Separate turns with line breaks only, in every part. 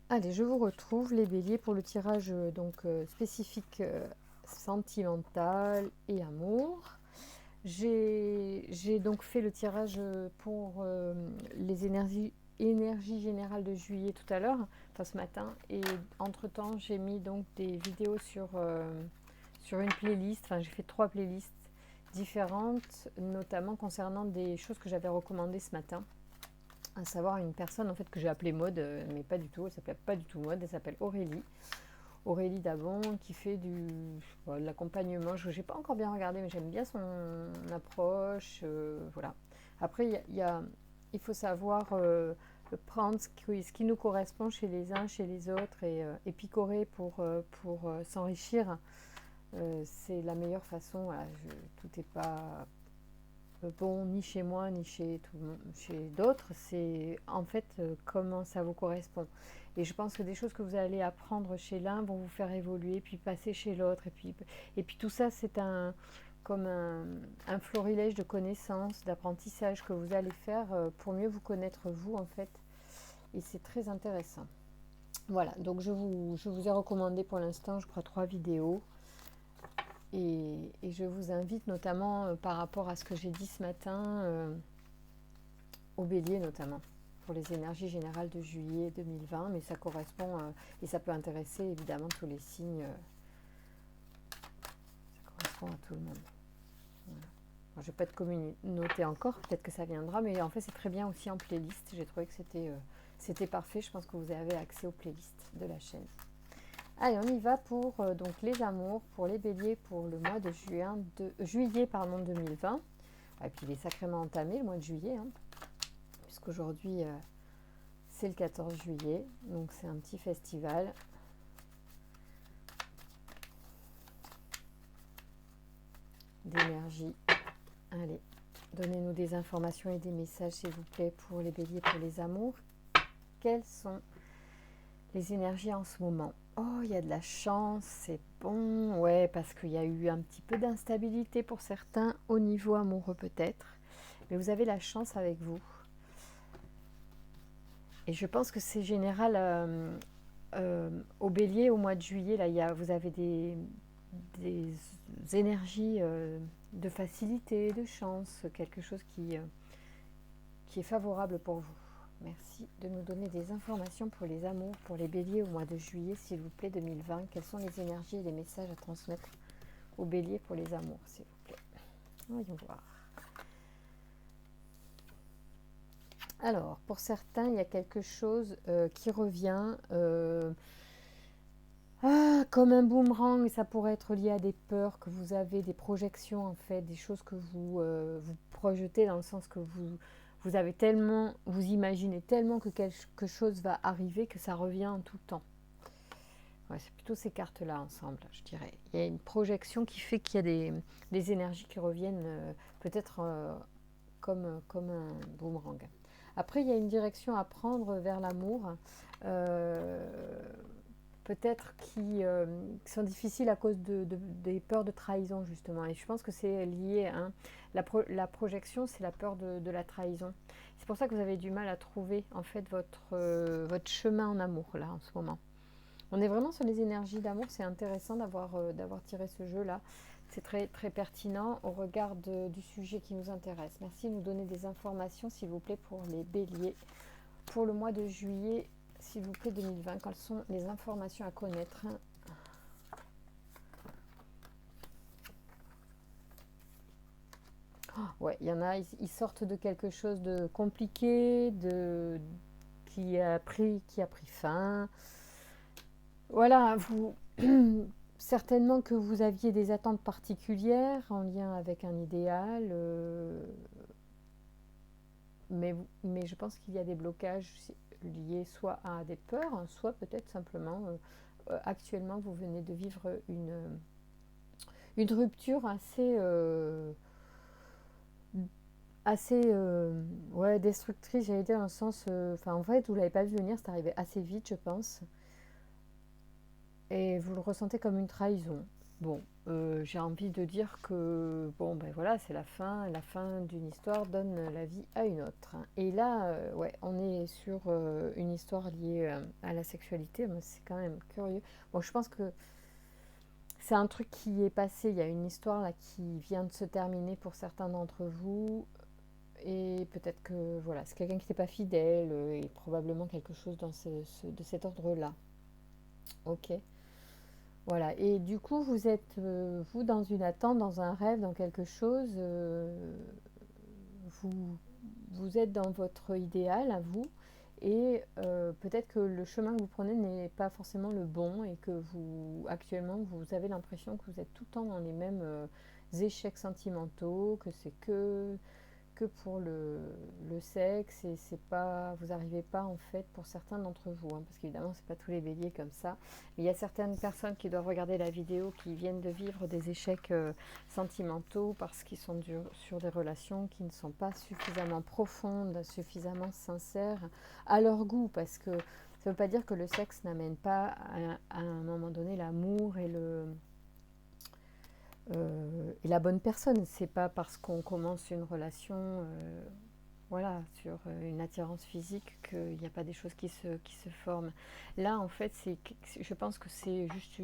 Allez, je vous retrouve les béliers pour le tirage spécifique sentimental et amour. J'ai donc fait le tirage pour les énergies générales de juillet tout à l'heure, enfin ce matin, et entre-temps j'ai mis donc des vidéos sur une playlist, enfin j'ai fait 3 playlists différentes, notamment concernant des choses que j'avais recommandées ce matin, à savoir une personne en fait que j'ai appelée Maude, mais pas du tout, elle s'appelle pas du tout Maude, elle s'appelle Aurélie. Aurélie Dabon qui fait de l'accompagnement. Je n'ai pas encore bien regardé, mais j'aime bien son approche. Voilà. Après, il faut savoir prendre ce qui nous correspond chez les uns, chez les autres et picorer pour s'enrichir. C'est la meilleure façon. Voilà, tout n'est pas bon ni chez moi ni chez d'autres, c'est en fait comment ça vous correspond. Et je pense que des choses que vous allez apprendre chez l'un vont vous faire évoluer, puis passer chez l'autre, et puis tout ça c'est comme un florilège de connaissances, d'apprentissage que vous allez faire pour mieux vous connaître vous en fait, et c'est très intéressant. Voilà, donc je vous ai recommandé pour l'instant, je crois, 3 vidéos. Et je vous invite notamment par rapport à ce que j'ai dit ce matin, au bélier notamment, pour les énergies générales de juillet 2020, mais ça correspond et ça peut intéresser évidemment tous les signes, ça correspond à tout le monde. Voilà. Bon, je ne vais pas te communauté encore, peut-être que ça viendra, mais en fait c'est très bien aussi en playlist, j'ai trouvé que c'était parfait, je pense que vous avez accès aux playlists de la chaîne. Allez, on y va pour donc les amours, pour les béliers, pour le mois de juillet 2020. Et puis il est sacrément entamé le mois de juillet, hein, puisqu'aujourd'hui c'est le 14 juillet, donc c'est un petit festival. D'énergie. Allez, donnez-nous des informations et des messages s'il vous plaît pour les béliers, pour les amours. Quelles sont les énergies en ce moment? Oh, il y a de la chance, c'est bon. Ouais, parce qu'il y a eu un petit peu d'instabilité pour certains au niveau amoureux peut-être. Mais vous avez la chance avec vous. Et je pense que c'est général au bélier au mois de juillet. Là, vous avez des énergies de facilité, de chance, quelque chose qui est favorable pour vous. Merci de nous donner des informations pour les amours, pour les béliers au mois de juillet, s'il vous plaît, 2020. Quelles sont les énergies et les messages à transmettre aux béliers pour les amours, s'il vous plaît? Voyons voir. Alors, pour certains, il y a quelque chose qui revient comme un boomerang, et ça pourrait être lié à des peurs que vous avez, des projections en fait, des choses que vous projetez dans le sens que vous avez tellement, vous imaginez tellement que quelque chose va arriver que ça revient en tout temps. Ouais, c'est plutôt ces cartes-là ensemble, je dirais. Il y a une projection qui fait qu'il y a des énergies qui reviennent peut-être comme un boomerang. Après, il y a une direction à prendre vers l'amour, peut-être qui sont difficiles à cause des peurs de trahison, justement. Et je pense que c'est lié, hein. La projection, c'est la peur de la trahison. C'est pour ça que vous avez du mal à trouver, en fait, votre chemin en amour, là, en ce moment. On est vraiment sur les énergies d'amour. C'est intéressant d'avoir tiré ce jeu-là. C'est très, très pertinent au regard du sujet qui nous intéresse. Merci de nous donner des informations, s'il vous plaît, pour les béliers. Pour le mois de juillet, s'il vous plaît, 2020, quelles sont les informations à connaître? Ouais, il y en a, ils sortent de quelque chose de compliqué, qui a pris fin. Voilà, certainement que vous aviez des attentes particulières en lien avec un idéal, mais je pense qu'il y a des blocages liés soit à des peurs, hein, soit peut-être simplement, actuellement, vous venez de vivre une rupture assez ouais, destructrice, j'allais dire, dans le sens, en fait, vous ne l'avez pas vu venir, c'est arrivé assez vite, je pense, et vous le ressentez comme une trahison. Bon, j'ai envie de dire que, bon, ben voilà, c'est la fin d'une histoire donne la vie à une autre, hein. Et là, ouais, on est sur une histoire liée à la sexualité, mais c'est quand même curieux. Bon, je pense que c'est un truc qui est passé, il y a une histoire là qui vient de se terminer pour certains d'entre vous, et peut-être que, voilà, c'est quelqu'un qui n'était pas fidèle, et probablement quelque chose de cet ordre-là. Ok. Voilà, et du coup, vous êtes, vous, dans une attente, dans un rêve, dans quelque chose, vous, vous êtes dans votre idéal à vous, et peut-être que le chemin que vous prenez n'est pas forcément le bon, et que vous, actuellement, vous avez l'impression que vous êtes tout le temps dans les mêmes échecs sentimentaux, que c'est que pour le sexe, et c'est pas, vous n'arrivez pas en fait pour certains d'entre vous, hein, parce qu'évidemment c'est pas tous les béliers comme ça, mais il y a certaines personnes qui doivent regarder la vidéo qui viennent de vivre des échecs sentimentaux parce qu'ils sont sur des relations qui ne sont pas suffisamment profondes, suffisamment sincères à leur goût, parce que ça ne veut pas dire que le sexe n'amène pas à un moment donné l'amour et la bonne personne. C'est pas parce qu'on commence une relation, voilà, sur une attirance physique qu'il n'y a pas des choses qui se forment. Là, en fait, je pense que c'est juste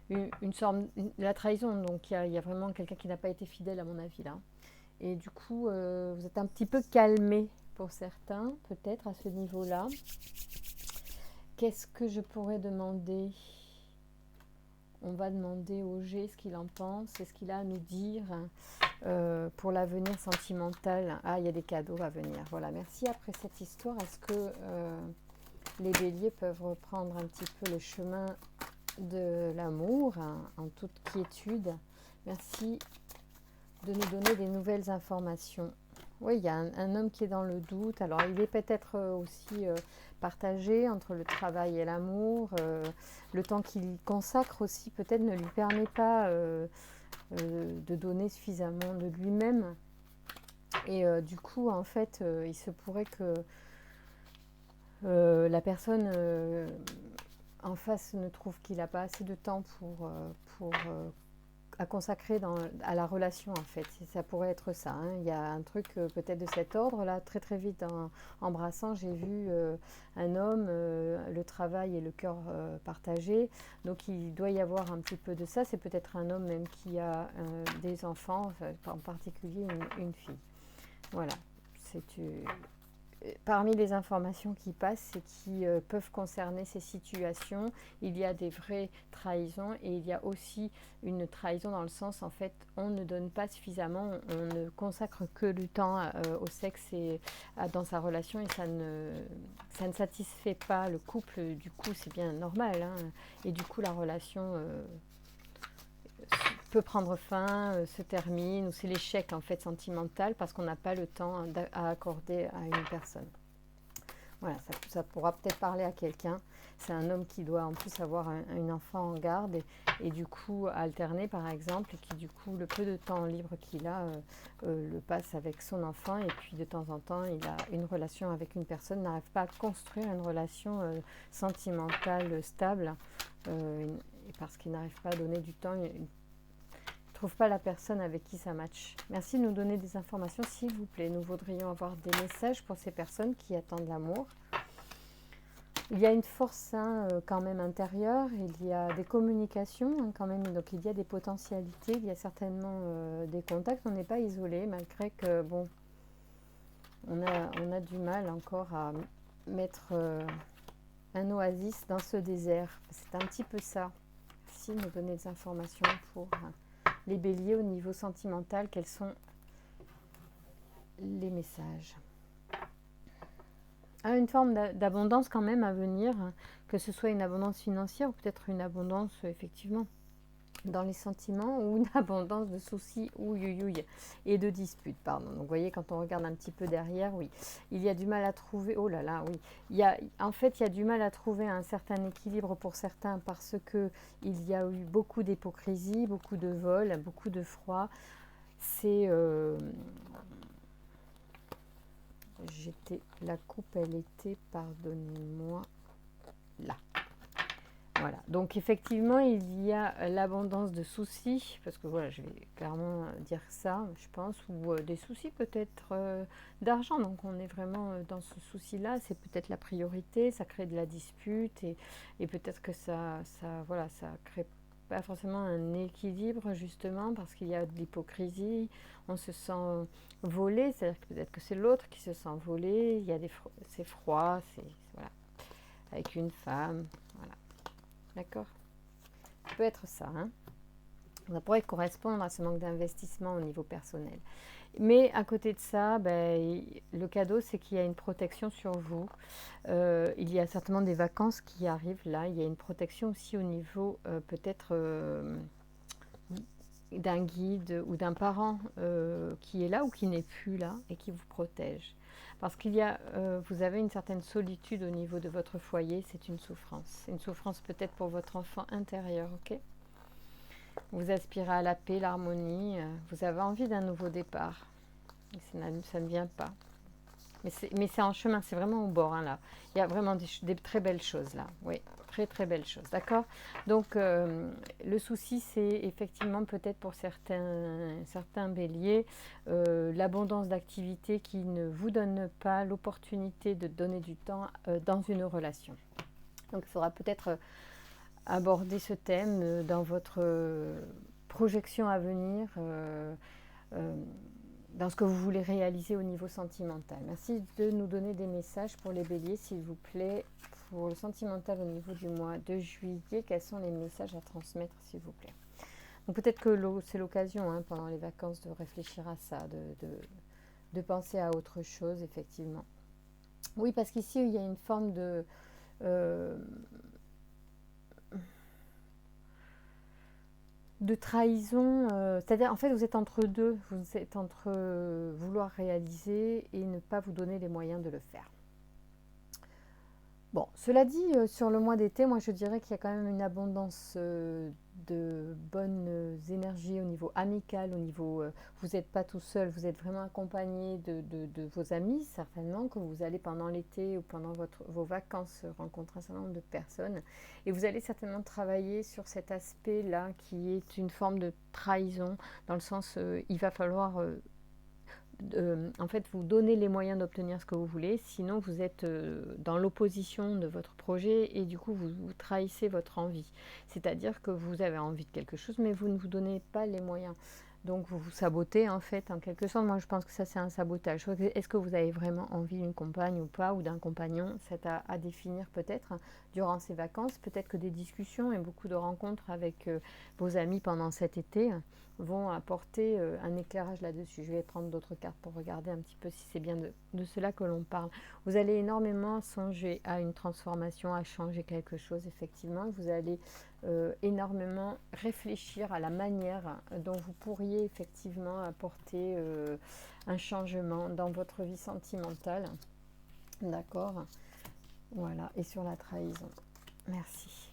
une sorte, la trahison. Donc, il y a vraiment quelqu'un qui n'a pas été fidèle, à mon avis, là. Et du coup, vous êtes un petit peu calmé pour certains, peut-être à ce niveau-là. Qu'est-ce que je pourrais demander? On va demander au G ce qu'il en pense, ce qu'il a à nous dire pour l'avenir sentimental. Ah, il y a des cadeaux à venir. Voilà, merci. Après cette histoire, est-ce que les béliers peuvent reprendre un petit peu le chemin de l'amour, hein, en toute quiétude? Merci de nous donner des nouvelles informations. Oui, il y a un homme qui est dans le doute. Alors, il est peut-être aussi partagé entre le travail et l'amour. Le temps qu'il consacre aussi, peut-être, ne lui permet pas de donner suffisamment de lui-même. Et du coup, en fait, il se pourrait que la personne en face ne trouve qu'il n'a pas assez de temps pour à consacrer à la relation, en fait. Ça pourrait être ça, hein. Il y a un truc peut-être de cet ordre là. Très très vite en embrassant, j'ai vu un homme, le travail et le cœur partagé. Donc il doit y avoir un petit peu de ça. C'est peut-être un homme même qui a des enfants, enfin, en particulier une fille. Voilà, c'est parmi les informations qui passent et qui peuvent concerner ces situations, il y a des vraies trahisons, et il y a aussi une trahison dans le sens, en fait, on ne donne pas suffisamment, on ne consacre que du temps au sexe et dans sa relation, et ça ne satisfait pas le couple. Du coup, c'est bien normal, hein, et du coup la relation peut prendre fin, se termine, ou c'est l'échec en fait sentimental parce qu'on n'a pas le temps à accorder à une personne. Voilà, ça pourra peut-être parler à quelqu'un. C'est un homme qui doit en plus avoir un enfant en garde, et du coup alterner par exemple, et qui du coup le peu de temps libre qu'il a le passe avec son enfant, et puis de temps en temps il a une relation avec une personne, n'arrive pas à construire une relation sentimentale stable, parce qu'il n'arrive pas à donner du temps, il trouve pas la personne avec qui ça match. Merci de nous donner des informations, s'il vous plaît. Nous voudrions avoir des messages pour ces personnes qui attendent l'amour. Il y a une force, hein, quand même intérieure, il y a des communications, hein, quand même, donc il y a des potentialités, il y a certainement des contacts. On n'est pas isolé, malgré que, bon, on a du mal encore à mettre un oasis dans ce désert. C'est un petit peu ça. Merci de nous donner des informations pour les béliers au niveau sentimental. Quels sont les messages? Une forme d'abondance quand même à venir, que ce soit une abondance financière ou peut-être une abondance effectivement dans les sentiments, ou une abondance de soucis ou et de disputes, pardon. Donc vous voyez, quand on regarde un petit peu derrière, oui, il y a du mal à trouver, oh là là, oui, en fait il y a du mal à trouver un certain équilibre pour certains, parce que il y a eu beaucoup d'hypocrisie, beaucoup de vol, beaucoup de froid. C'est la coupe, elle était, pardonnez-moi, là. Voilà, Donc effectivement, il y a l'abondance de soucis, parce que voilà, je vais clairement dire ça, je pense, ou des soucis peut-être d'argent. Donc on est vraiment dans ce souci-là, c'est peut-être la priorité, ça crée de la dispute et peut-être que voilà, ça crée pas forcément un équilibre justement parce qu'il y a de l'hypocrisie, on se sent volé, c'est-à-dire que peut-être que c'est l'autre qui se sent volé, il y a c'est froid, voilà, avec une femme, voilà. D'accord. Ça peut être ça. Hein. Ça pourrait correspondre à ce manque d'investissement au niveau personnel. Mais à côté de ça, ben, le cadeau, c'est qu'il y a une protection sur vous. Il y a certainement des vacances qui arrivent là. Il y a une protection aussi au niveau peut-être d'un guide ou d'un parent qui est là ou qui n'est plus là et qui vous protège. Parce vous avez une certaine solitude au niveau de votre foyer, c'est une souffrance. Une souffrance peut-être pour votre enfant intérieur, ok? Vous aspirez à la paix, l'harmonie, vous avez envie d'un nouveau départ. Et ça ne vient pas. Mais c'est en chemin, c'est vraiment au bord, hein, là. Il y a vraiment des très belles choses, là. Oui, très très belles choses, d'accord? Donc, le souci, c'est effectivement peut-être pour certains béliers, l'abondance d'activités qui ne vous donne pas l'opportunité de donner du temps dans une relation. Donc, il faudra peut-être aborder ce thème dans votre projection à venir, dans ce que vous voulez réaliser au niveau sentimental. Merci de nous donner des messages pour les béliers, s'il vous plaît. Pour le sentimental au niveau du mois de juillet, quels sont les messages à transmettre, s'il vous plaît? Donc peut-être que c'est l'occasion, hein, pendant les vacances, de réfléchir à ça, de penser à autre chose, effectivement. Oui, parce qu'ici, il y a une forme de trahison, c'est-à-dire en fait vous êtes entre deux, vous êtes entre vouloir réaliser et ne pas vous donner les moyens de le faire. Bon, cela dit, sur le mois d'été, moi je dirais qu'il y a quand même une abondance de bonnes énergies au niveau amical, au niveau vous n'êtes pas tout seul, vous êtes vraiment accompagné de vos amis, certainement, que vous allez pendant l'été ou pendant vos vacances rencontrer un certain nombre de personnes. Et vous allez certainement travailler sur cet aspect-là qui est une forme de trahison, dans le sens il va falloir en fait, vous donnez les moyens d'obtenir ce que vous voulez, sinon vous êtes dans l'opposition de votre projet et du coup vous trahissez votre envie. C'est-à-dire que vous avez envie de quelque chose, mais vous ne vous donnez pas les moyens. Donc vous vous sabotez en fait, en quelque sorte. Moi je pense que ça c'est un sabotage. Est-ce que vous avez vraiment envie d'une compagne ou pas, ou d'un compagnon? C'est à définir peut-être durant ces vacances. Peut-être que des discussions et beaucoup de rencontres avec vos amis pendant cet été vont apporter un éclairage là-dessus. Je vais prendre d'autres cartes pour regarder un petit peu si c'est bien de cela que l'on parle. Vous allez énormément songer à une transformation, à changer quelque chose, effectivement. Vous allez énormément réfléchir à la manière dont vous pourriez effectivement apporter un changement dans votre vie sentimentale. D'accord? Voilà, et sur la trahison. Merci.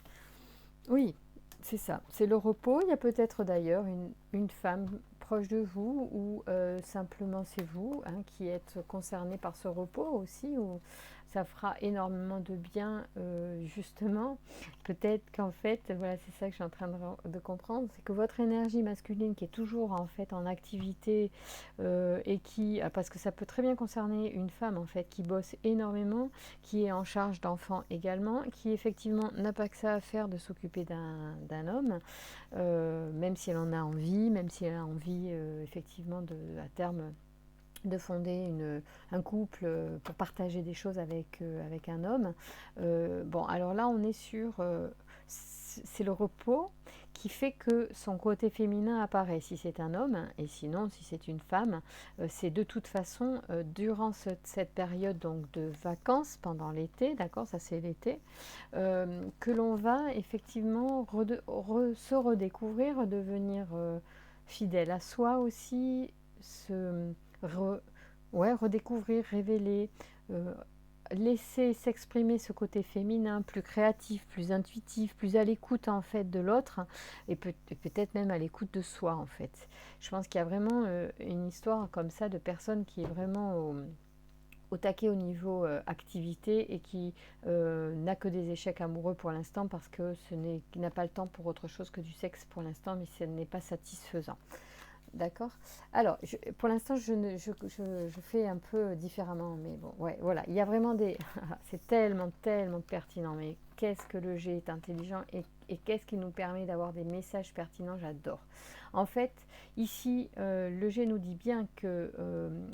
Oui, c'est ça, c'est le repos. Il y a peut-être d'ailleurs une femme proche de vous ou simplement c'est vous hein, qui êtes concerné par ce repos aussi, ou ça fera énormément de bien justement. Peut-être qu'en fait, voilà, c'est ça que je suis en train de comprendre, c'est que votre énergie masculine qui est toujours en fait en activité et parce que ça peut très bien concerner une femme en fait qui bosse énormément, qui est en charge d'enfants également, qui effectivement n'a pas que ça à faire de s'occuper d'un homme, même si elle en a envie, même si elle a envie effectivement à terme de fonder un couple pour partager des choses avec un homme. Bon, alors là, on est sur... c'est le repos qui fait que son côté féminin apparaît si c'est un homme, et sinon, si c'est une femme, c'est de toute façon, durant cette période donc, de vacances pendant l'été, d'accord, ça c'est l'été, que l'on va effectivement se redécouvrir, devenir fidèle à soi aussi, redécouvrir, révéler, laisser s'exprimer ce côté féminin plus créatif, plus intuitif, plus à l'écoute en fait de l'autre et peut-être même à l'écoute de soi en fait. Je pense qu'il y a vraiment une histoire comme ça de personne qui est vraiment au au taquet au niveau activité et qui n'a que des échecs amoureux pour l'instant parce que qui n'a pas le temps pour autre chose que du sexe pour l'instant, mais ce n'est pas satisfaisant. D'accord. Alors, pour l'instant, je fais un peu différemment, mais bon, ouais, voilà. Il y a vraiment des... C'est tellement, tellement pertinent, mais qu'est-ce que le G est intelligent et qu'est-ce qui nous permet d'avoir des messages pertinents, j'adore. En fait, ici, le G nous dit bien que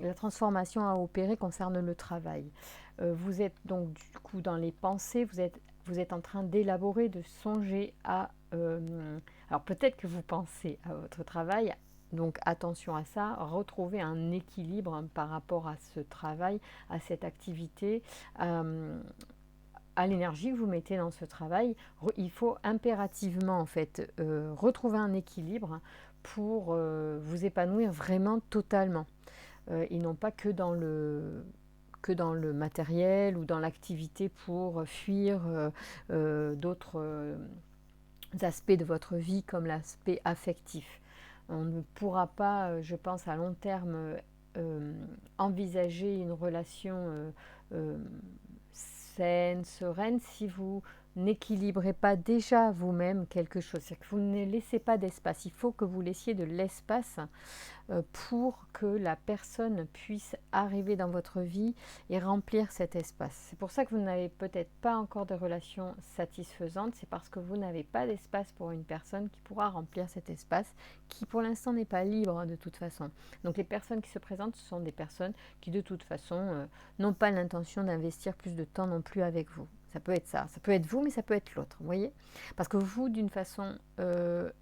la transformation à opérer concerne le travail. Vous êtes donc du coup dans les pensées, vous êtes en train d'élaborer, de songer à... alors peut-être que vous pensez à votre travail, donc attention à ça, retrouver un équilibre par rapport à ce travail, à cette activité, à l'énergie que vous mettez dans ce travail. Il faut impérativement en fait retrouver un équilibre pour vous épanouir vraiment totalement et non pas que dans le matériel ou dans l'activité pour fuir d'autres aspects de votre vie comme l'aspect affectif. On ne pourra pas, je pense, à long terme envisager une relation saine, sereine, si vous n'équilibrez pas déjà vous-même quelque chose. C'est-à-dire que vous ne laissez pas d'espace. Il faut que vous laissiez de l'espace pour que la personne puisse arriver dans votre vie et remplir cet espace. C'est pour ça que vous n'avez peut-être pas encore de relation satisfaisante, c'est parce que vous n'avez pas d'espace pour une personne qui pourra remplir cet espace, qui pour l'instant n'est pas libre de toute façon. Donc les personnes qui se présentent, ce sont des personnes qui de toute façon n'ont pas l'intention d'investir plus de temps non plus avec vous. Ça peut être ça peut être vous, mais ça peut être l'autre, vous voyez. Parce que vous, d'une façon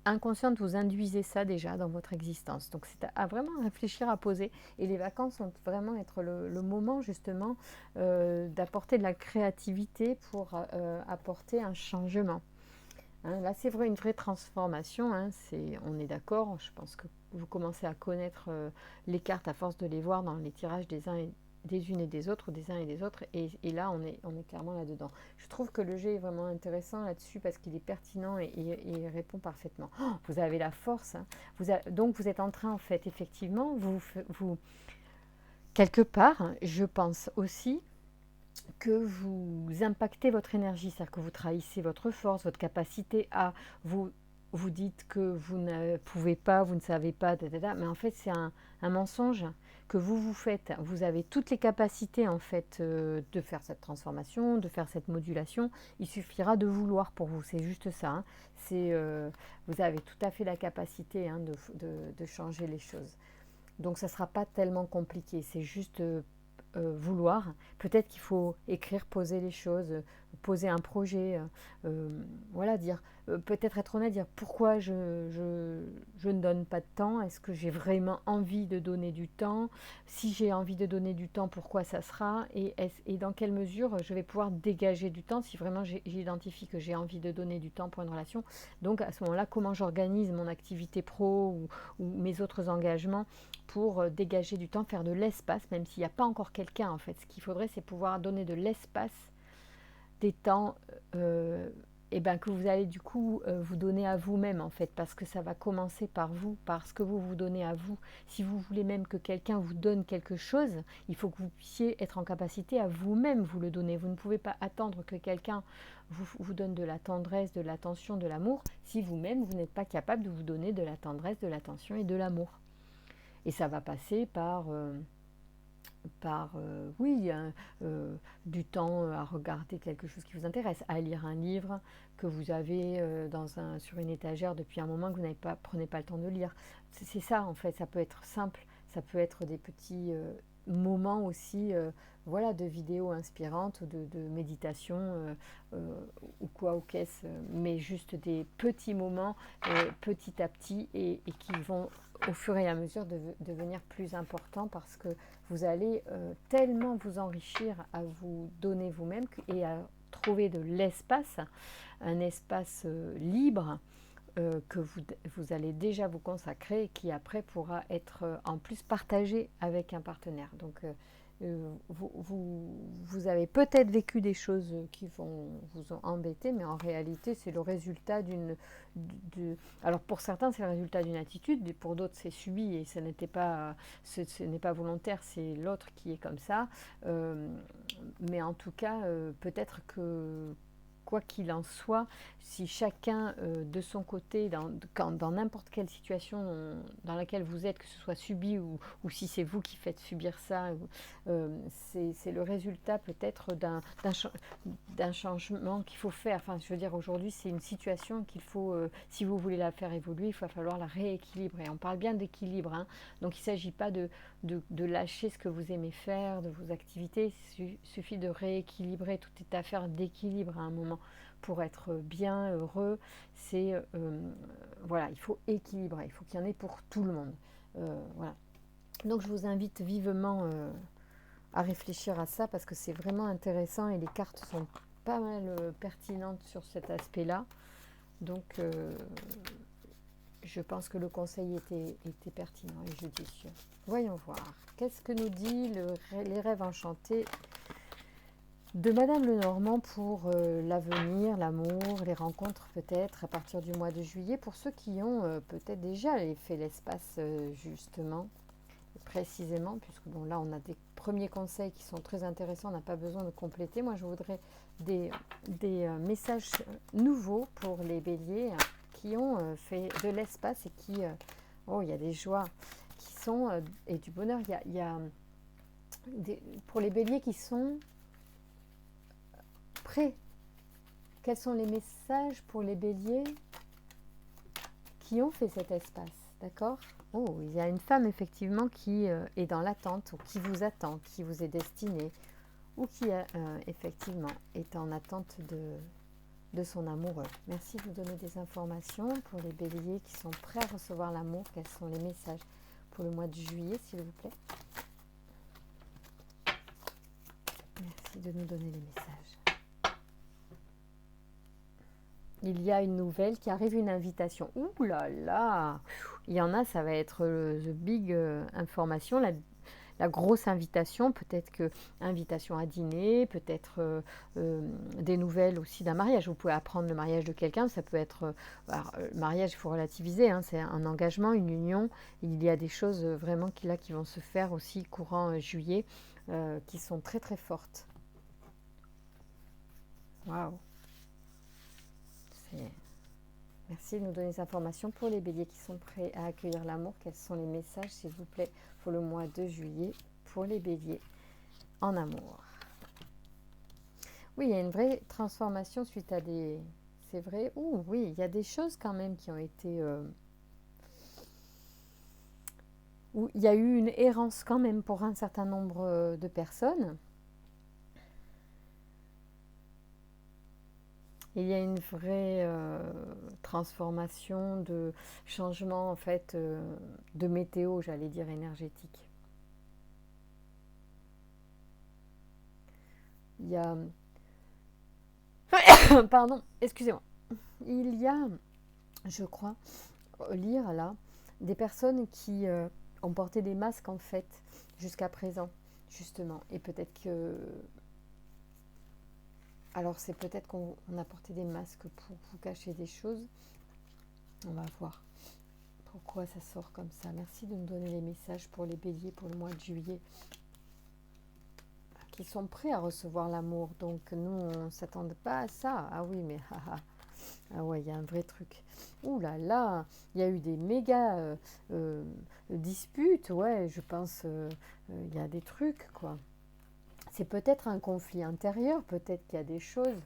inconsciente, vous induisez ça déjà dans votre existence. Donc c'est à vraiment réfléchir, à poser. Et les vacances vont vraiment être le moment justement d'apporter de la créativité pour apporter un changement. Hein, là, c'est vrai, une vraie transformation. Hein, on est d'accord, je pense que vous commencez à connaître les cartes à force de les voir dans les tirages des unes et des autres, des uns et des autres, et là on est clairement là-dedans. Je trouve que le G est vraiment intéressant là-dessus parce qu'il est pertinent et il répond parfaitement. Oh, vous avez la force, hein. Donc vous êtes en train en fait, effectivement, vous quelque part, je pense aussi que vous impactez votre énergie, c'est-à-dire que vous trahissez votre force, votre capacité à vous dites que vous ne pouvez pas, vous ne savez pas, mais en fait c'est un mensonge que vous faites. Vous avez toutes les capacités en fait de faire cette transformation, de faire cette modulation. Il suffira de vouloir pour vous, c'est juste ça. Hein. Vous avez tout à fait la capacité hein, de changer les choses. Donc ça ne sera pas tellement compliqué, c'est juste vouloir. Peut-être qu'il faut écrire, poser les choses, poser un projet, voilà, dire, peut-être être honnête, dire pourquoi je ne donne pas de temps, est-ce que j'ai vraiment envie de donner du temps, si j'ai envie de donner du temps, pourquoi ça sera, et dans quelle mesure je vais pouvoir dégager du temps si vraiment j'identifie que j'ai envie de donner du temps pour une relation. Donc à ce moment-là, comment j'organise mon activité pro ou mes autres engagements pour dégager du temps, faire de l'espace, même s'il n'y a pas encore quelqu'un en fait. Ce qu'il faudrait, c'est pouvoir donner de l'espace, des temps que vous allez du coup vous donner à vous-même en fait, parce que ça va commencer par vous, par ce que vous vous donnez à vous. Si vous voulez même que quelqu'un vous donne quelque chose, il faut que vous puissiez être en capacité à vous-même vous le donner. Vous ne pouvez pas attendre que quelqu'un vous donne de la tendresse, de l'attention, de l'amour, si vous-même vous n'êtes pas capable de vous donner de la tendresse, de l'attention et de l'amour. Et ça va passer par du temps à regarder quelque chose qui vous intéresse, à lire un livre que vous avez sur une étagère depuis un moment que vous prenez pas le temps de lire. C'est ça en fait, ça peut être simple, ça peut être des petits moments aussi de vidéos inspirantes, de méditation ou quoi ou qu'est-ce, mais juste des petits moments petit à petit et qui vont au fur et à mesure devenir plus importants parce que vous allez tellement vous enrichir à vous donner vous-même et à trouver de l'espace, un espace libre que vous allez déjà vous consacrer et qui après pourra être en plus partagé avec un partenaire. Donc vous avez peut-être vécu des choses qui vont vous embêter, mais en réalité, c'est le résultat alors pour certains, c'est le résultat d'une attitude, et pour d'autres, c'est subi et ce n'est pas volontaire, c'est l'autre qui est comme ça. Mais en tout cas, peut-être que quoi qu'il en soit, si chacun de son côté, dans n'importe quelle situation dans laquelle vous êtes, que ce soit subi ou si c'est vous qui faites subir ça, c'est le résultat peut-être d'un changement qu'il faut faire. Enfin, je veux dire, aujourd'hui, c'est une situation qu'il faut, si vous voulez la faire évoluer, il va falloir la rééquilibrer. On parle bien d'équilibre, hein. Donc il ne s'agit pas de lâcher ce que vous aimez faire, de vos activités. Il suffit de rééquilibrer. Tout est affaire d'équilibre à un moment. Pour être bien, heureux, voilà, il faut équilibrer. Il faut qu'il y en ait pour tout le monde. Voilà. Donc je vous invite vivement à réfléchir à ça parce que c'est vraiment intéressant et les cartes sont pas mal pertinentes sur cet aspect-là. Donc je pense que le conseil était pertinent et judicieux. Voyons voir. Qu'est-ce que nous dit les rêves enchantés de Madame Lenormand pour l'avenir, l'amour, les rencontres peut-être à partir du mois de juillet pour ceux qui ont peut-être déjà fait l'espace justement, précisément, puisque bon là on a des premiers conseils qui sont très intéressants, on n'a pas besoin de compléter. Moi je voudrais des messages nouveaux pour les béliers qui ont fait de l'espace et qui, oh il y a des joies qui sont, et du bonheur, il y a pour les béliers qui sont prêts. Quels sont les messages pour les béliers qui ont fait cet espace, d'accord? Oh, il y a une femme effectivement qui est dans l'attente, ou qui vous attend, qui vous est destinée, ou qui effectivement est en attente de son amoureux. Merci de vous donner des informations pour les béliers qui sont prêts à recevoir l'amour. Quels sont les messages pour le mois de juillet, s'il vous plaît? Merci de nous donner les messages. Il y a une nouvelle qui arrive, une invitation. Ouh là là! Il y en a, ça va être the big information, la grosse invitation, peut-être que invitation à dîner, peut-être des nouvelles aussi d'un mariage. Vous pouvez apprendre le mariage de quelqu'un, ça peut être... le mariage, il faut relativiser, hein, c'est un engagement, une union. Il y a des choses vraiment qui vont se faire aussi courant juillet, qui sont très très fortes. Waouh! Merci de nous donner des informations pour les béliers qui sont prêts à accueillir l'amour. Quels sont les messages, s'il vous plaît, pour le mois de juillet pour les béliers en amour? Oui, il y a une vraie transformation suite à des... C'est vrai. Ouh, oui, il y a des choses quand même qui ont été... où il y a eu une errance quand même pour un certain nombre de personnes. Il y a une vraie transformation, de changement en fait de météo, j'allais dire énergétique. Il y a... Pardon, excusez-moi. Il y a, je crois, lire là, des personnes qui ont porté des masques en fait jusqu'à présent, justement. Et peut-être que... Alors c'est peut-être qu'on a porté des masques pour vous cacher des choses. On va voir pourquoi ça sort comme ça. Merci de nous donner les messages pour les béliers pour le mois de juillet. Qui sont prêts à recevoir l'amour. Donc nous, on ne s'attendait pas à ça. Ah oui, mais ah ouais, il y a un vrai truc. Ouh là là, il y a eu des méga disputes. Ouais, je pense, il y a des trucs, quoi. C'est peut-être un conflit intérieur, peut-être qu'il y a des choses.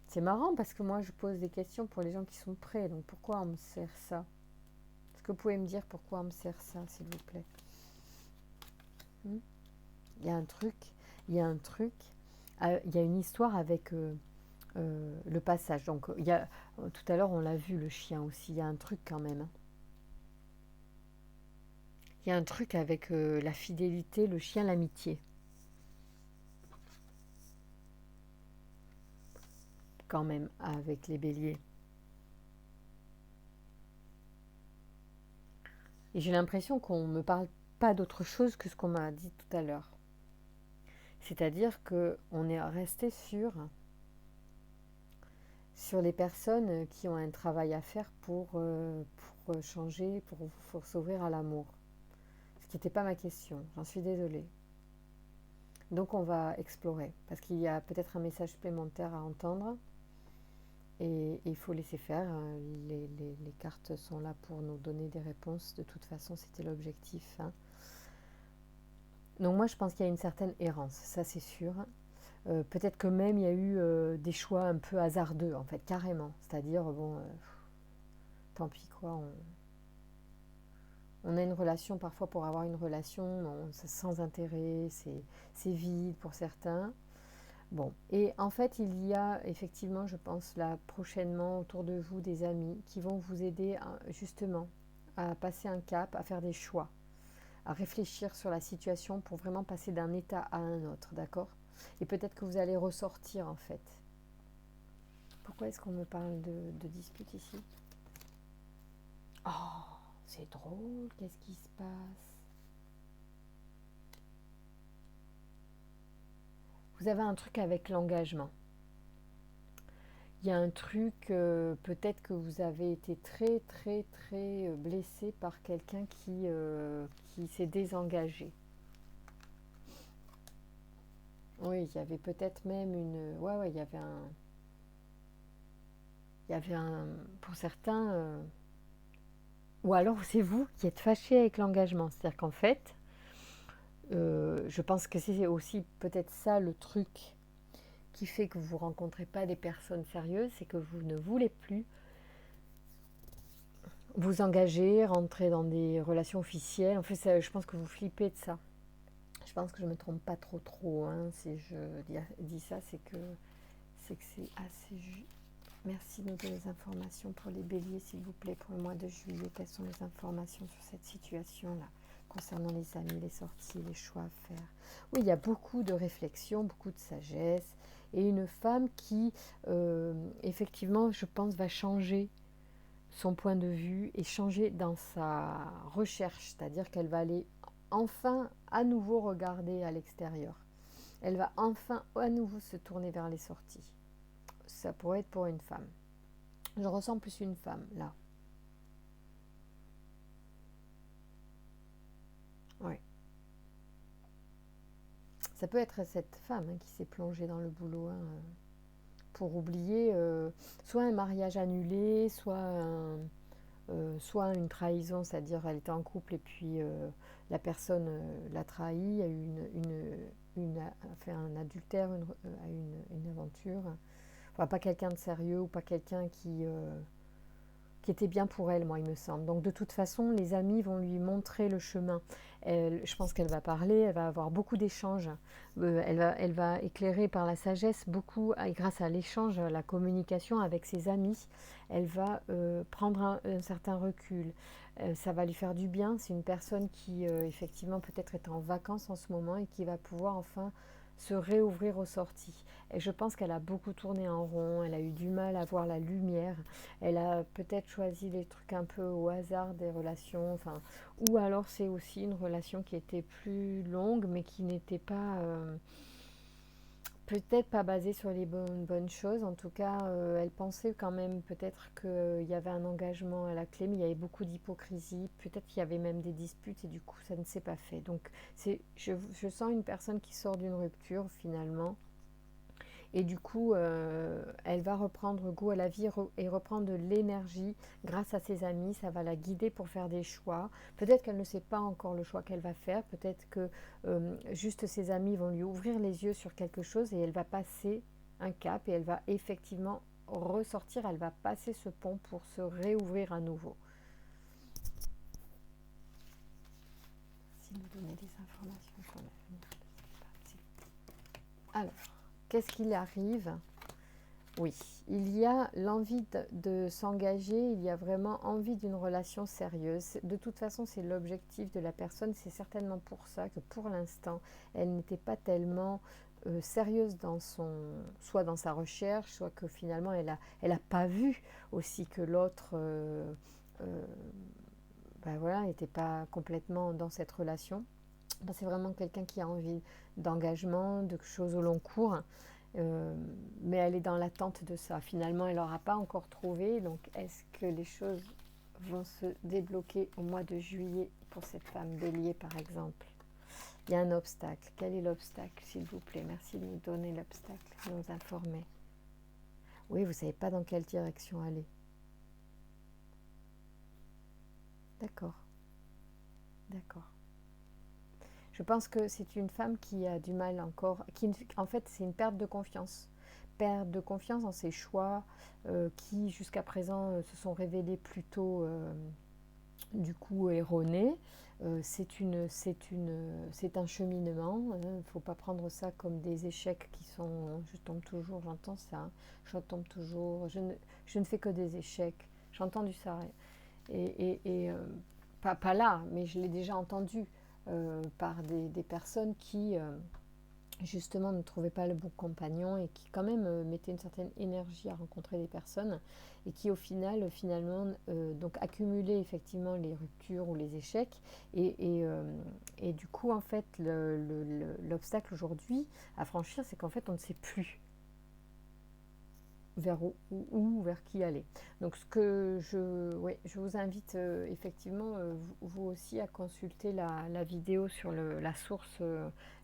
C'est marrant parce que moi, je pose des questions pour les gens qui sont prêts. Donc pourquoi on me sert ça? Est-ce que vous pouvez me dire pourquoi on me sert ça, s'il vous plaît? Il y a un truc, il y a une histoire avec le passage. Donc, tout à l'heure, on l'a vu, le chien aussi. Il y a un truc quand même, hein. Il y a un truc avec la fidélité, le chien, l'amitié. Quand même, avec les béliers. Et j'ai l'impression qu'on ne me parle pas d'autre chose que ce qu'on m'a dit tout à l'heure. C'est-à-dire qu'on est resté sur les personnes qui ont un travail à faire pour changer, pour s'ouvrir à l'amour. Ce qui n'était pas ma question, j'en suis désolée. Donc on va explorer, parce qu'il y a peut-être un message supplémentaire à entendre, et il faut laisser faire. Les cartes sont là pour nous donner des réponses, de toute façon c'était l'objectif. Hein. Donc moi je pense qu'il y a une certaine errance, ça c'est sûr. Peut-être que même il y a eu des choix un peu hasardeux, en fait, carrément. C'est-à-dire, bon, tant pis quoi, on a une relation parfois pour avoir une relation, non, c'est sans intérêt, c'est vide pour certains. Bon, et en fait, il y a effectivement, je pense, là prochainement autour de vous des amis qui vont vous aider justement à passer un cap, à faire des choix, à réfléchir sur la situation pour vraiment passer d'un état à un autre, d'accord? Et peut-être que vous allez ressortir en fait. Pourquoi est-ce qu'on me parle de dispute ici? Oh, c'est drôle, qu'est-ce qui se passe? Vous avez un truc avec l'engagement. Il y a un truc, peut-être que vous avez été très très très blessé par quelqu'un qui s'est désengagé. Oui, il y avait peut-être même une... Ouais, ouais, il y avait un... Pour certains... Ou alors c'est vous qui êtes fâché avec l'engagement. C'est-à-dire qu'en fait, je pense que c'est aussi peut-être ça le truc qui fait que vous ne rencontrez pas des personnes sérieuses, c'est que vous ne voulez plus vous engager, rentrer dans des relations officielles. En fait, ça, je pense que vous flippez de ça. Je pense que je ne me trompe pas trop. Hein. Si je dis ça, c'est que c'est assez... Merci de nous donner des informations pour les béliers, s'il vous plaît, pour le mois de juillet. Quelles sont les informations sur cette situation-là, concernant les amis, les sorties, les choix à faire? Oui, il y a beaucoup de réflexion, beaucoup de sagesse, et une femme qui, effectivement, je pense, va changer son point de vue et changer dans sa recherche, c'est-à-dire qu'elle va aller enfin à nouveau regarder à l'extérieur. Elle va enfin à nouveau se tourner vers les sorties. Ça pourrait être pour une femme. Je ressens plus une femme, là. Oui. Ça peut être cette femme qui s'est plongée dans le boulot pour oublier soit un mariage annulé, soit une trahison, c'est-à-dire elle était en couple et puis la personne l'a trahi, il y a eu fait un adultère, une aventure. Enfin, pas quelqu'un de sérieux ou pas quelqu'un qui était bien pour elle, moi, il me semble. Donc, de toute façon, les amis vont lui montrer le chemin. Je pense qu'elle va parler, elle va avoir beaucoup d'échanges. Elle va éclairer par la sagesse beaucoup, grâce à l'échange, à la communication avec ses amis. Elle va prendre un certain recul. Ça va lui faire du bien. C'est une personne qui, effectivement, peut-être est en vacances en ce moment et qui va pouvoir enfin se réouvrir aux sorties. Et je pense qu'elle a beaucoup tourné en rond, elle a eu du mal à voir la lumière, elle a peut-être choisi des trucs un peu au hasard, des relations, enfin, ou alors c'est aussi une relation qui était plus longue mais qui n'était pas, peut-être pas basée sur les bonnes choses. En tout cas, elle pensait quand même peut-être qu'il y avait un engagement à la clé, mais il y avait beaucoup d'hypocrisie, peut-être qu'il y avait même des disputes et du coup ça ne s'est pas fait. Donc je sens une personne qui sort d'une rupture finalement. Et du coup, elle va reprendre goût à la vie et reprendre de l'énergie grâce à ses amis. Ça va la guider pour faire des choix. Peut-être qu'elle ne sait pas encore le choix qu'elle va faire. Peut-être que juste ses amis vont lui ouvrir les yeux sur quelque chose et elle va passer un cap et elle va effectivement ressortir. Elle va passer ce pont pour se réouvrir à nouveau. Si nous donner des informations sur l'avenir. Alors, qu'est-ce qu'il arrive? Oui, il y a l'envie de s'engager, il y a vraiment envie d'une relation sérieuse. De toute façon, c'est l'objectif de la personne. C'est certainement pour ça que pour l'instant, elle n'était pas tellement sérieuse soit dans sa recherche, soit que finalement, elle a pas vu aussi que l'autre ben voilà, n'était pas complètement dans cette relation. C'est vraiment quelqu'un qui a envie d'engagement, de choses au long cours, mais elle est dans l'attente de ça. Finalement, elle n'aura pas encore trouvé. Donc, est-ce que les choses vont se débloquer au mois de juillet pour cette femme bélier, par exemple? Il y a un obstacle. Quel est l'obstacle, s'il vous plaît? Merci de nous donner l'obstacle, de nous informer. Oui, vous ne savez pas dans quelle direction aller. D'accord, d'accord. Je pense que c'est une femme qui a du mal encore, en fait, c'est une perte de confiance. Perte de confiance en ses choix, qui jusqu'à présent se sont révélés plutôt du coup erronés. C'est un cheminement. Il ne faut pas prendre ça comme des échecs qui sont. Je tombe toujours, j'entends ça. Je tombe toujours. Je ne fais que des échecs. J'ai entendu ça. Pas là, mais je l'ai déjà entendu par des personnes qui justement ne trouvaient pas le bon compagnon et qui quand même mettaient une certaine énergie à rencontrer des personnes et qui au final finalement donc accumulaient effectivement les ruptures ou les échecs et du coup en fait l'obstacle aujourd'hui à franchir, c'est qu'en fait on ne sait plus vers vers qui aller. Donc je vous invite effectivement vous aussi à consulter la vidéo sur la source,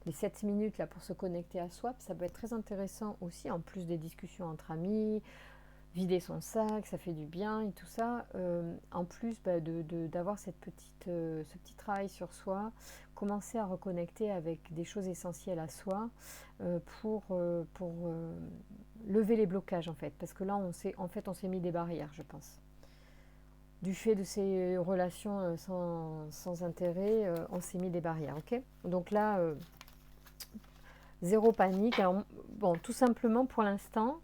les 7 minutes là pour se connecter à soi. Ça peut être très intéressant aussi, en plus des discussions entre amis, vider son sac, ça fait du bien et tout ça. En plus d'avoir ce petit travail sur soi, commencer à reconnecter avec des choses essentielles à soi pour lever les blocages en fait. Parce que là, on s'est mis des barrières, je pense. Du fait de ces relations sans intérêt, on s'est mis des barrières, ok? Donc là, zéro panique. Alors, bon, tout simplement, pour l'instant,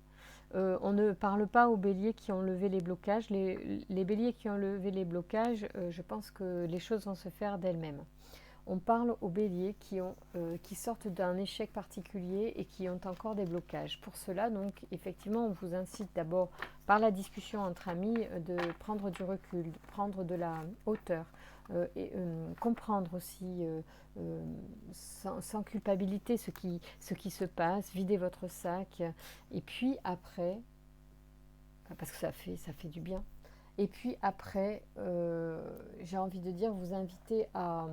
on ne parle pas aux béliers qui ont levé les blocages. Les béliers qui ont levé les blocages, je pense que les choses vont se faire d'elles-mêmes. On parle aux béliers qui sortent d'un échec particulier et qui ont encore des blocages. Pour cela, donc, effectivement, on vous incite d'abord, par la discussion entre amis, de prendre du recul, de prendre de la hauteur, et comprendre aussi sans culpabilité ce qui se passe, vider votre sac, et puis après, parce que ça fait du bien, et puis après, j'ai envie de dire, vous inviter à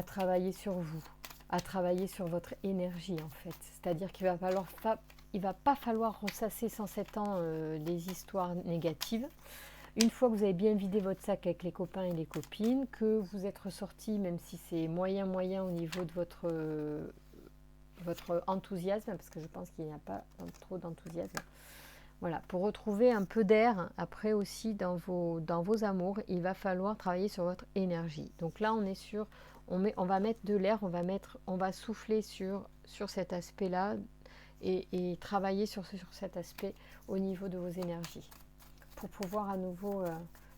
travailler sur vous, à travailler sur votre énergie en fait. C'est-à-dire qu'il va pas falloir ressasser sans 7 ans des histoires négatives. Une fois que vous avez bien vidé votre sac avec les copains et les copines, que vous êtes ressorti, même si c'est moyen au niveau de votre enthousiasme, parce que je pense qu'il n'y a pas trop d'enthousiasme. Voilà, pour retrouver un peu d'air après aussi dans vos amours, il va falloir travailler sur votre énergie. Donc là, on va mettre de l'air, on va souffler sur cet aspect-là et travailler sur cet aspect au niveau de vos énergies pour pouvoir à nouveau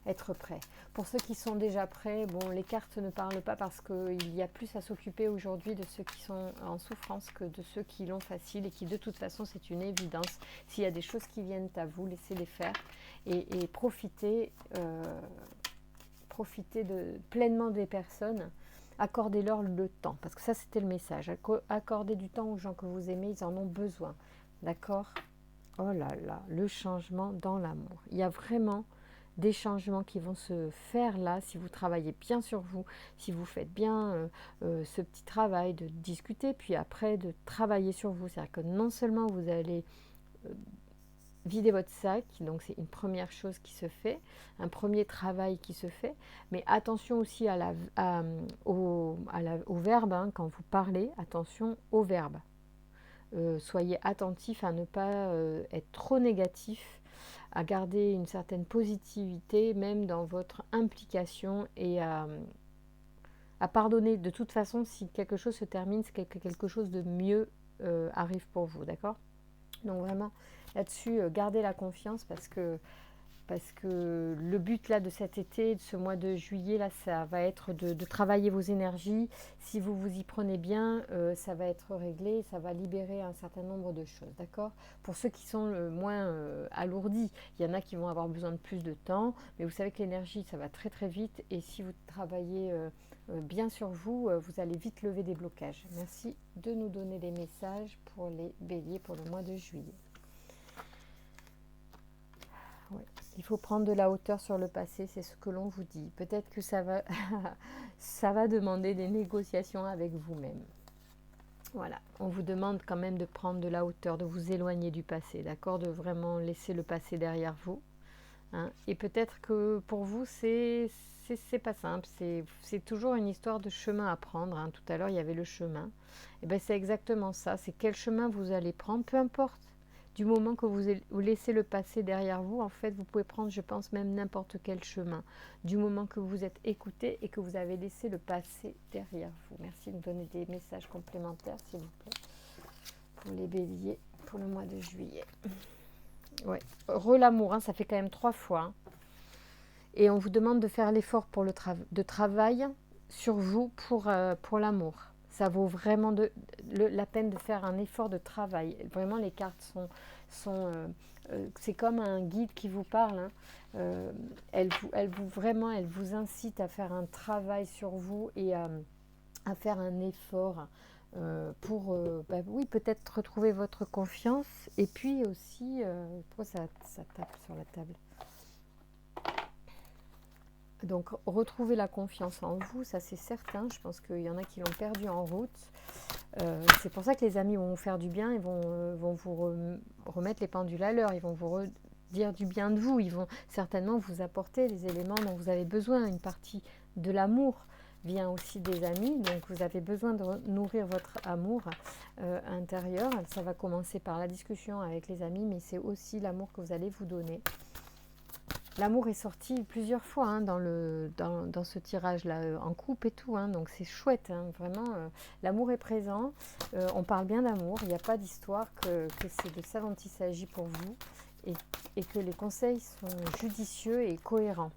être prêt. Pour ceux qui sont déjà prêts, bon, les cartes ne parlent pas parce qu'il y a plus à s'occuper aujourd'hui de ceux qui sont en souffrance que de ceux qui l'ont facile et qui de toute façon c'est une évidence. S'il y a des choses qui viennent à vous, laissez-les faire et profitez pleinement des personnes. Accordez-leur le temps, parce que ça c'était le message. Accordez du temps aux gens que vous aimez, ils en ont besoin. D'accord ? Oh là là, le changement dans l'amour. Il y a vraiment des changements qui vont se faire là si vous travaillez bien sur vous, si vous faites bien ce petit travail de discuter, puis après de travailler sur vous. C'est-à-dire que non seulement vous allez vider votre sac, donc c'est une première chose qui se fait, un premier travail qui se fait, mais attention aussi au verbe, hein, quand vous parlez, attention au verbe. Soyez attentif à ne pas être trop négatif, à garder une certaine positivité même dans votre implication et à pardonner. De toute façon, si quelque chose se termine, c'est que quelque chose de mieux arrive pour vous, d'accord? Donc vraiment, là-dessus, gardez la confiance parce que parce que le but là de cet été, de ce mois de juillet, là, ça va être de travailler vos énergies. Si vous vous y prenez bien, ça va être réglé, ça va libérer un certain nombre de choses, d'accord? Pour ceux qui sont le moins alourdis, il y en a qui vont avoir besoin de plus de temps, mais vous savez que l'énergie, ça va très très vite, et si vous travaillez bien sur vous, vous allez vite lever des blocages. Merci de nous donner des messages pour les béliers pour le mois de juillet. Ouais. Il faut prendre de la hauteur sur le passé, c'est ce que l'on vous dit. Peut-être que ça va, ça va demander des négociations avec vous-même. Voilà, on vous demande quand même de prendre de la hauteur, de vous éloigner du passé, d'accord? De vraiment laisser le passé derrière vous. Hein. Et peut-être que pour vous, c'est pas simple, c'est toujours une histoire de chemin à prendre. Hein. Tout à l'heure, il y avait le chemin. Et bien, c'est exactement ça. C'est quel chemin vous allez prendre, peu importe. Du moment que vous laissez le passé derrière vous, en fait, vous pouvez prendre, je pense, même n'importe quel chemin. Du moment que vous êtes écouté et que vous avez laissé le passé derrière vous. Merci de me donner des messages complémentaires, s'il vous plaît, pour les béliers, pour le mois de juillet. Ouais. L'amour, hein, ça fait quand même 3 fois. Hein. Et on vous demande de faire l'effort pour de travail sur vous pour l'amour. Ça vaut vraiment la peine de faire un effort de travail. Vraiment, les cartes c'est comme un guide qui vous parle. Hein. Elle vous incite à faire un travail sur vous et à faire un effort pour, oui, peut-être retrouver votre confiance. Et puis aussi, pourquoi ça tape sur la table? Donc, retrouver la confiance en vous, ça c'est certain. Je pense qu'il y en a qui l'ont perdu en route. C'est pour ça que les amis vont vous faire du bien, ils vont vous remettre les pendules à l'heure, ils vont vous dire du bien de vous, ils vont certainement vous apporter les éléments dont vous avez besoin. Une partie de l'amour vient aussi des amis, donc vous avez besoin de nourrir votre amour intérieur. Ça va commencer par la discussion avec les amis, mais c'est aussi l'amour que vous allez vous donner. L'amour est sorti plusieurs fois hein, dans ce tirage-là, en coupe et tout, hein, donc c'est chouette, hein, vraiment, l'amour est présent, on parle bien d'amour, il n'y a pas d'histoire que c'est de ça dont il s'agit pour vous, et que les conseils sont judicieux et cohérents.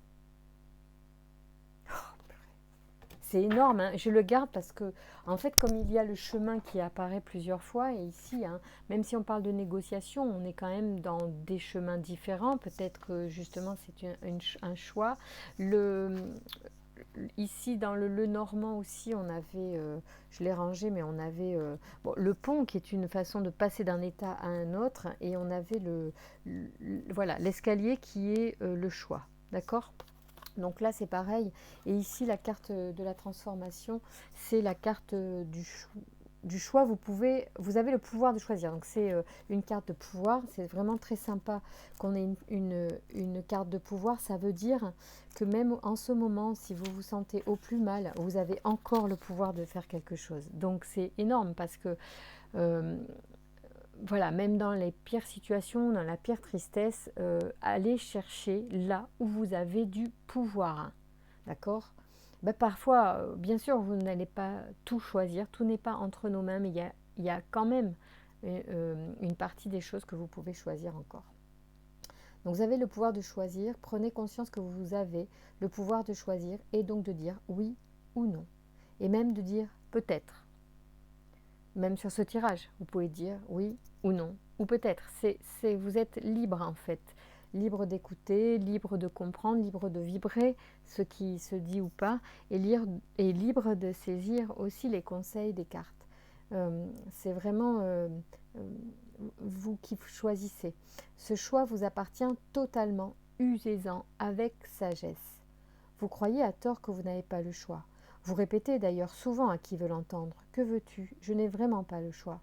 C'est énorme, hein. Je le garde parce que, en fait, comme il y a le chemin qui apparaît plusieurs fois, et ici, hein, même si on parle de négociation, on est quand même dans des chemins différents. Peut-être que justement, c'est un choix. Ici, dans le normand aussi, on avait, je l'ai rangé, mais on avait le pont qui est une façon de passer d'un état à un autre, et on avait voilà, l'escalier qui est le choix. D'accord ? Donc là, c'est pareil. Et ici, la carte de la transformation, c'est la carte du choix. Vous avez le pouvoir de choisir. Donc c'est une carte de pouvoir. C'est vraiment très sympa qu'on ait une carte de pouvoir. Ça veut dire que même en ce moment, si vous vous sentez au plus mal, vous avez encore le pouvoir de faire quelque chose. Donc c'est énorme parce que voilà, même dans les pires situations, dans la pire tristesse, allez chercher là où vous avez du pouvoir. D'accord ? Parfois, bien sûr, vous n'allez pas tout choisir, tout n'est pas entre nos mains, mais il y a quand même une partie des choses que vous pouvez choisir encore. Donc vous avez le pouvoir de choisir, prenez conscience que vous avez le pouvoir de choisir et donc de dire oui ou non. Et même de dire peut-être. Même sur ce tirage, vous pouvez dire oui ou non, ou peut-être. Vous êtes libre en fait, libre d'écouter, libre de comprendre, libre de vibrer ce qui se dit ou pas, et libre de saisir aussi les conseils des cartes. C'est vraiment vous qui choisissez. Ce choix vous appartient totalement, usez-en avec sagesse. Vous croyez à tort que vous n'avez pas le choix. Vous répétez d'ailleurs souvent à qui veut l'entendre « Que veux-tu ? Je n'ai vraiment pas le choix ».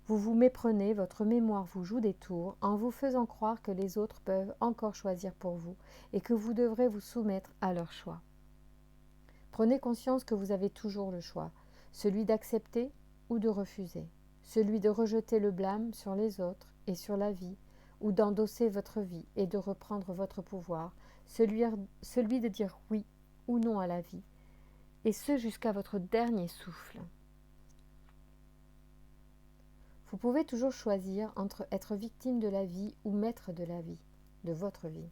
Vous vous méprenez, votre mémoire vous joue des tours en vous faisant croire que les autres peuvent encore choisir pour vous et que vous devrez vous soumettre à leur choix. Prenez conscience que vous avez toujours le choix, celui d'accepter ou de refuser, celui de rejeter le blâme sur les autres et sur la vie, ou d'endosser votre vie et de reprendre votre pouvoir, celui de dire oui ou non à la vie, et ce jusqu'à votre dernier souffle. Vous pouvez toujours choisir entre être victime de la vie ou maître de la vie, de votre vie.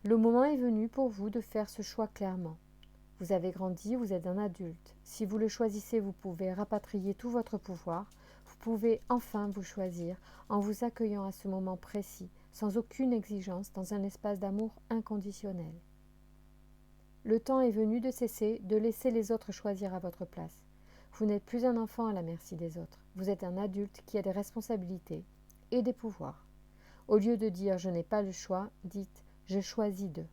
Le moment est venu pour vous de faire ce choix clairement. Vous avez grandi, vous êtes un adulte. Si vous le choisissez, vous pouvez rapatrier tout votre pouvoir. Vous pouvez enfin vous choisir en vous accueillant à ce moment précis, sans aucune exigence, dans un espace d'amour inconditionnel. Le temps est venu de cesser de laisser les autres choisir à votre place. Vous n'êtes plus un enfant à la merci des autres. Vous êtes un adulte qui a des responsabilités et des pouvoirs. Au lieu de dire « je n'ai pas le choix », dites « je choisis de ».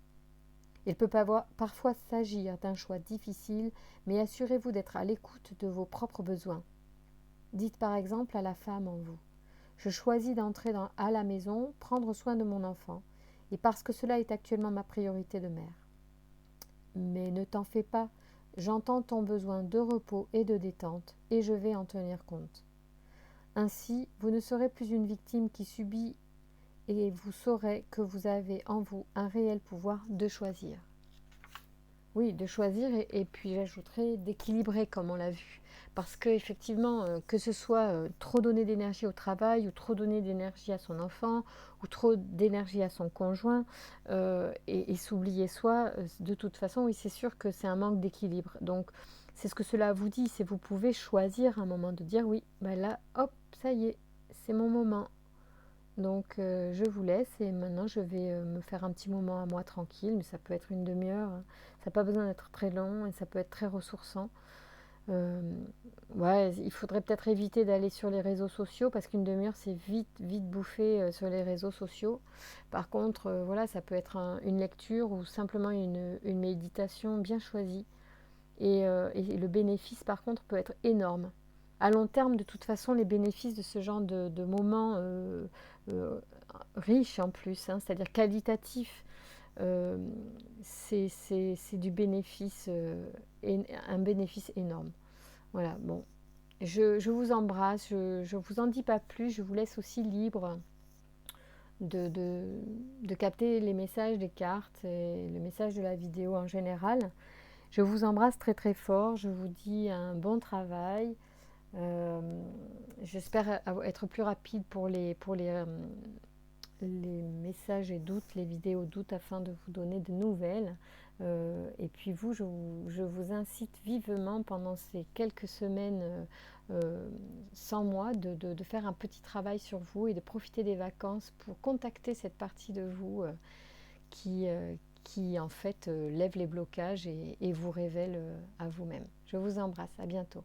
Il peut parfois s'agir d'un choix difficile, mais assurez-vous d'être à l'écoute de vos propres besoins. Dites par exemple à la femme en vous « je choisis d'entrer à la maison, prendre soin de mon enfant, et parce que cela est actuellement ma priorité de mère. Mais ne t'en fais pas, j'entends ton besoin de repos et de détente, et je vais en tenir compte. » Ainsi, vous ne serez plus une victime qui subit et vous saurez que vous avez en vous un réel pouvoir de choisir. Oui, de choisir et puis j'ajouterai d'équilibrer comme on l'a vu. Parce qu'effectivement, que ce soit trop donner d'énergie au travail ou trop donner d'énergie à son enfant ou trop d'énergie à son conjoint et s'oublier soi, de toute façon, oui, c'est sûr que c'est un manque d'équilibre. Donc, c'est ce que cela vous dit, c'est vous pouvez choisir un moment de dire oui, ben là, hop, ça y est, c'est mon moment. Donc je vous laisse et maintenant je vais me faire un petit moment à moi tranquille, mais ça peut être une demi-heure, ça n'a pas besoin d'être très long et ça peut être très ressourçant. Ouais, il faudrait peut-être éviter d'aller sur les réseaux sociaux parce qu'une demi-heure c'est vite bouffé sur les réseaux sociaux. Par contre, voilà, ça peut être une lecture ou simplement une méditation bien choisie. Et le bénéfice par contre peut être énorme. À long terme, de toute façon, les bénéfices de ce genre de moments euh, riches en plus, hein, c'est-à-dire qualitatifs, euh, c'est du bénéfice, un bénéfice énorme. Voilà, bon. Je vous embrasse, je ne vous en dis pas plus, je vous laisse aussi libre de capter les messages des cartes et le message de la vidéo en général. Je vous embrasse très très fort, je vous dis un bon travail. J'espère être plus rapide pour les messages et doutes, les vidéos doutes afin de vous donner de nouvelles. Et puis vous, je vous incite vivement pendant ces quelques semaines sans moi de faire un petit travail sur vous et de profiter des vacances pour contacter cette partie de vous qui, qui en fait lève les blocages et vous révèle à vous-même. Je vous embrasse, à bientôt.